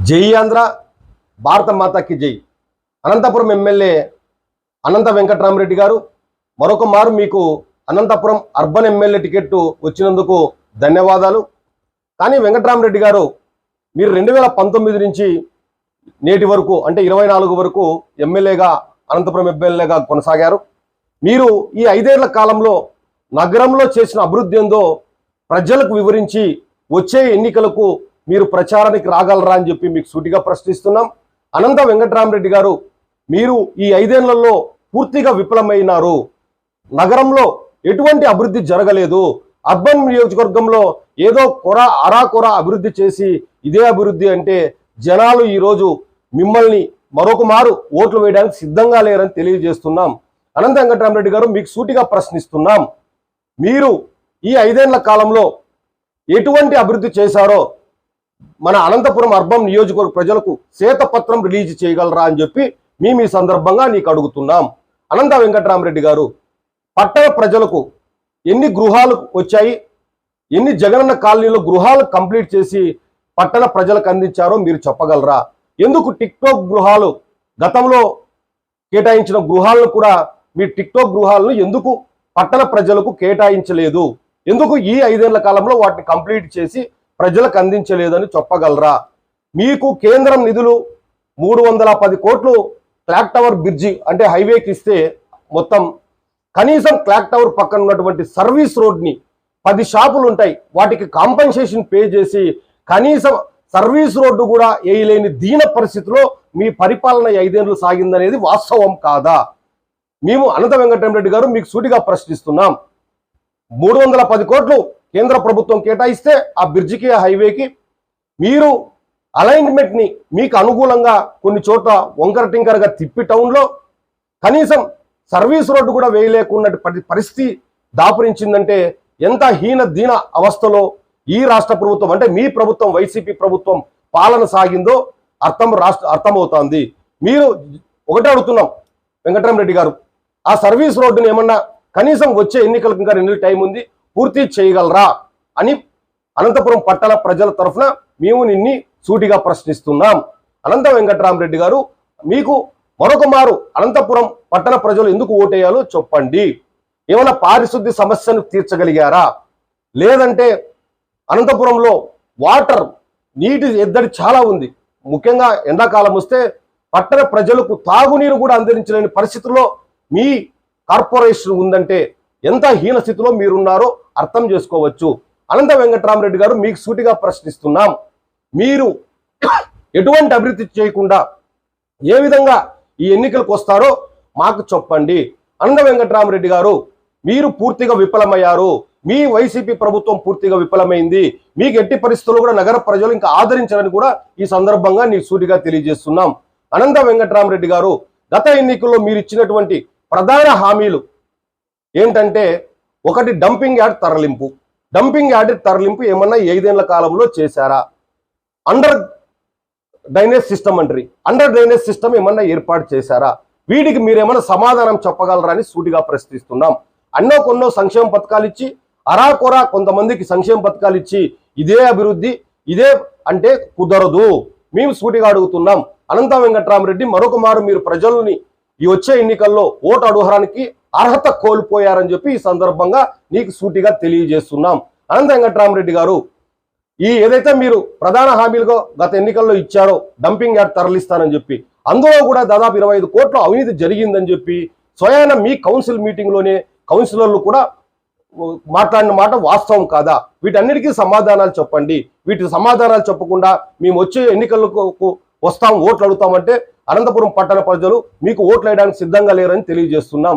జై ఆంధ్ర, భారత మాతాకి జై. అనంతపురం ఎమ్మెల్యే అనంత వెంకట్రామరెడ్డి గారు, మరొక మారు మీకు అనంతపురం అర్బన్ ఎమ్మెల్యే టికెట్ వచ్చినందుకు ధన్యవాదాలు. కానీ వెంకట్రామరెడ్డి గారు, మీరు 2019 నుంచి నేటి వరకు అంటే 24 వరకు ఎమ్మెల్యేగా అనంతపురం ఎమ్మెల్యేగా కొనసాగారు. మీరు ఈ 5 ఏళ్ల కాలంలో నగరంలో చేసిన అభివృద్ధి ఏందో ప్రజలకు వివరించి వచ్చే ఎన్నికలకు మీరు ప్రచారానికి రాగలరా అని చెప్పి మీకు సూటిగా ప్రశ్నిస్తున్నాం. అనంత వెంకట్రామరెడ్డి గారు, మీరు ఈ 5 ఏళ్లలో పూర్తిగా విఫలమైనారు. నగరంలో ఎటువంటి అభివృద్ధి జరగలేదు. అర్బన్ నియోజకవర్గంలో ఏదో అరాకొర అభివృద్ధి చేసి ఇదే అభివృద్ధి అంటే జనాలు ఈరోజు మిమ్మల్ని మరొక మారు ఓట్లు వేయడానికి సిద్ధంగా లేరని తెలియజేస్తున్నాం. అనంత వెంకట్రామరెడ్డి గారు, మీకు సూటిగా ప్రశ్నిస్తున్నాం. మీరు ఈ 5 ఏళ్ల కాలంలో ఎటువంటి అభివృద్ధి చేశారో మన అనంతపురం అర్బన్ నియోజకవర్గ ప్రజలకు శ్వేతపత్రం రిలీజ్ చేయగలరా అని చెప్పి మేము ఈ సందర్భంగా నీకు అడుగుతున్నాం. అనంత వెంకట్రామరెడ్డి గారు, పట్టణ ప్రజలకు ఎన్ని గృహాలు వచ్చాయి, ఎన్ని జగనన్న కాలనీలో గృహాలు కంప్లీట్ చేసి పట్టణ ప్రజలకు అందించారో మీరు చెప్పగలరా? ఎందుకు టిక్టాక్ గృహాలు గతంలో కేటాయించిన గృహాలను కూడా మీ టిక్టాక్ గృహాలను ఎందుకు పట్టణ ప్రజలకు కేటాయించలేదు? ఎందుకు ఈ 5 ఏళ్ల కాలంలో వాటిని కంప్లీట్ చేసి ప్రజలకు అందించలేదని చెప్పగలరా? మీకు కేంద్రం నిధులు 310 కోట్లు క్లాక్ టవర్ బ్రిడ్జి అంటే హైవేకి ఇస్తే మొత్తం కనీసం క్లాక్ టవర్ పక్కన ఉన్నటువంటి సర్వీస్ రోడ్ని 10 షాపులు ఉంటాయి, వాటికి కాంపెన్సేషన్ పే చేసి కనీసం సర్వీస్ రోడ్డు కూడా వేయలేని దీన పరిస్థితిలో మీ పరిపాలన 5 ఏళ్ళు సాగిందనేది వాస్తవం కాదా? మేము అనంత వెంకటరామరెడ్డి గారు మీకు సూటిగా ప్రశ్నిస్తున్నాం. 310 కోట్లు కేంద్ర ప్రభుత్వం కేటాయిస్తే ఆ బ్రిడ్జికి హైవేకి మీరు అలైన్మెంట్ని మీకు అనుకూలంగా కొన్ని చోట్ల వంకర టింకరగా తిప్పి టౌన్లో కనీసం సర్వీస్ రోడ్డు కూడా వేయలేకున్న పరిస్థితి దాపురించిందంటే ఎంత హీన దీన అవస్థలో ఈ రాష్ట్ర ప్రభుత్వం అంటే మీ ప్రభుత్వం వైసీపీ ప్రభుత్వం పాలన సాగిందో అర్థమవుతోంది. మీరు ఒకటే అడుగుతున్నాం వెంకటరామరెడ్డి గారు, ఆ సర్వీస్ రోడ్డుని ఏమన్నా కనీసం వచ్చే ఎన్నికలకు ఇంకా 2 నెలల టైం ఉంది, పూర్తి చేయగలరా అని అనంతపురం పట్టణ ప్రజల తరఫున మేము నిన్ని సూటిగా ప్రశ్నిస్తున్నాం. అనంత వెంకట్రామరెడ్డి గారు, మీకు మరొక మారు అనంతపురం పట్టణ ప్రజలు ఎందుకు ఓటేయాలో చెప్పండి. ఏమైనా పారిశుద్ధ్య సమస్యను తీర్చగలిగారా? లేదంటే అనంతపురంలో నీటి ఎద్దడి చాలా ఉంది. ముఖ్యంగా ఎండాకాలం వస్తే పట్టణ ప్రజలకు తాగునీరు కూడా అందించలేని పరిస్థితుల్లో మీ కార్పొరేషన్ ఉందంటే ఎంత హీన స్థితిలో మీరున్నారో అర్థం చేసుకోవచ్చు. అనంత వెంకట్రామరెడ్డి గారు, మీకు సూటిగా ప్రశ్నిస్తున్నాం. మీరు ఎటువంటి అభివృద్ధి చేయకుండా ఏ విధంగా ఈ ఎన్నికలకు వస్తారో మాకు చెప్పండి. అనంత వెంకట్రామరెడ్డి గారు, మీరు పూర్తిగా విఫలమయ్యారు. మీ వైసీపీ ప్రభుత్వం పూర్తిగా విఫలమైంది. మీకు ఎట్టి పరిస్థితుల్లో కూడా నగర ప్రజలు ఇంకా ఆదరించాలని కూడా ఈ సందర్భంగా నీకు సూటిగా తెలియజేస్తున్నాం. అనంత వెంకట్రామరెడ్డి గారు, గత ఎన్నికల్లో మీరు ఇచ్చినటువంటి ప్రధాన హామీలు ఏంటంటే, ఒకటి డంపింగ్ యార్డ్ తరలింపు ఏమన్నా 5 ఏళ్ల కాలంలో చేశారా? అండర్ డ్రైనేజ్ సిస్టమ్ ఏమన్నా ఏర్పాటు చేశారా? వీటికి మీరేమన్నా సమాధానం చెప్పగలరా అని సూటిగా ప్రశ్నిస్తున్నాం. కొన్నో సంక్షేమ పథకాలు ఇచ్చి అరాకొరా కొంతమందికి సంక్షేమ పథకాలు ఇచ్చి ఇదే అభివృద్ధి ఇదే అంటే కుదరదు. మేము సూటిగా అడుగుతున్నాం. అనంత వెంకట్రామరెడ్డి, మరొక మారు మీరు ప్రజల్ని ఈ వచ్చే ఎన్నికల్లో ఓటు అడుగుడానికి అర్హత కోల్పోయారని చెప్పి ఈ సందర్భంగా నీకు సూటిగా తెలియజేస్తున్నాం. అనంత వెంకట్రామరెడ్డి గారు, ఈ ఏదైతే మీరు ప్రధాన హామీలుగా గత ఎన్నికల్లో ఇచ్చారో డంపింగ్ యార్డ్ తరలిస్తానని చెప్పి, అందులో కూడా దాదాపు 25 కోట్ల అవినీతి జరిగిందని చెప్పి స్వయాన మీ కౌన్సిల్ మీటింగ్లోనే కౌన్సిలర్లు కూడా మాట్లాడిన మాట వాస్తవం కాదా? వీటన్నిటికీ సమాధానాలు చెప్పండి. వీటి సమాధానాలు చెప్పకుండా మేము వచ్చే ఎన్నికలకు వస్తాం, ఓట్లు అడుగుతామంటే అనంతపురం పట్టణ ప్రజలు మీకు ఓట్లు వేయడానికి సిద్ధంగా లేరని తెలియజేస్తున్నాం.